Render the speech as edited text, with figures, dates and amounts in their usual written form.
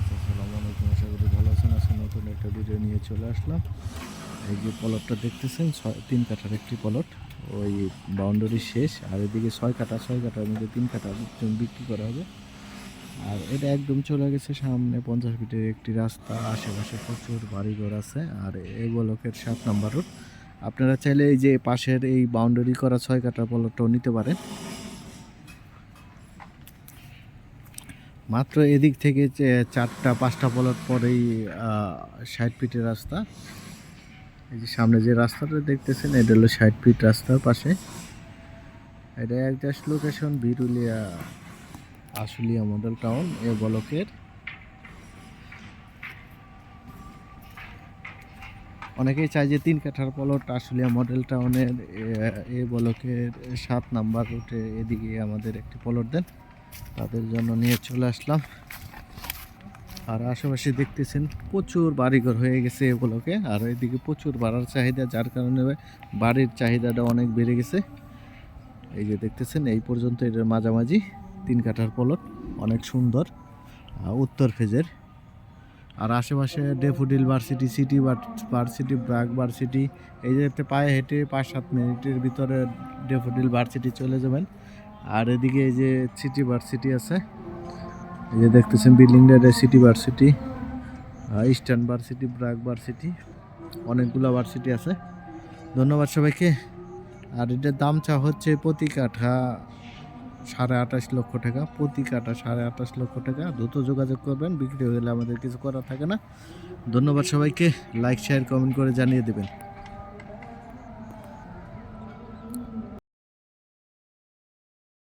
Guys, আসসালামু আলাইকুম। আশা করি ভালো আছেন। আজকে নতুন একটা ভিডিও নিয়ে চলে আসলাম। এই যে প্লটটা দেখতেছেন, 3 কাঠার একটি প্লট। ওই বাউন্ডারি শেষ, আর এদিকে 6 কাঠার মধ্যে 3 কাঠা বিক্রি করা হবে। আর এটা একদম চলে গেছে সামনে 50 ফিটের একটি রাস্তা, আশেপাশে প্রচুর বাড়িঘর আছে। আর এই ব্লকের 7 নাম্বার রোড। আপনারা চাইলে এই যে পাশের এই বাউন্ডারি করা 6 কাঠার প্লটটাও নিতে পারেন। মাত্র এদিক থেকে 4টা-5টা প্লট পরেই 60 ফিটের রাস্তা। এই যে সামনে যে রাস্তাটা দেখতেছেন, এটা হলো 60 ফিট রাস্তার পাশে। এটা exact location Birulia Ashulia model town A ব্লকের। অনেকেই চায় যে 3 কাঠার প্লট আশুলিয়া মডেল টাউনের এ ব্লকের 7 নাম্বার রুটে এদিকে আমাদের একটি প্লট দেন, তাদের জন্য নিয়ে চলে আসলাম। আর আশেপাশে দেখতেছেন প্রচুর বাড়িঘর হয়ে গেছে এগুলোকে, আর এদিকে প্রচুর ভাড়ার চাহিদা, যার কারণে বাড়ির চাহিদাটা অনেক বেড়ে গেছে। এই যে দেখতেছেন এই পর্যন্ত এটার মাঝামাঝি 3 কাঠার প্লট, অনেক সুন্দর উত্তর ফেজের। আর আশেপাশে daffodil varsity, city varsity, BRAC varsity. এই যে পায়ে হেঁটে 5-7 মিনিটের ভিতরে ডেফোডিল ভার্সিটি চলে যাবেন। আর এদিকে এই যে সিটি ভার্সিটি আছে, এই যে দেখতেছেন বিল্ডিংটা, city varsity, eastern varsity, BRAC varsity, অনেকগুলো ভার্সিটি আছে। ধন্যবাদ সবাইকে। আর এটার দাম চা হচ্ছে প্রতি কাঠা 28.5 লক্ষ টাকা, প্রতি কাঠা 28.5 লক্ষ টাকা। দ্রুত যোগাযোগ করবেন, বিক্রি হয়ে গেলে আমাদের কিছু করার থাকে না। ধন্যবাদ সবাইকে। লাইক, শেয়ার, কমেন্ট করে জানিয়ে দেবেন।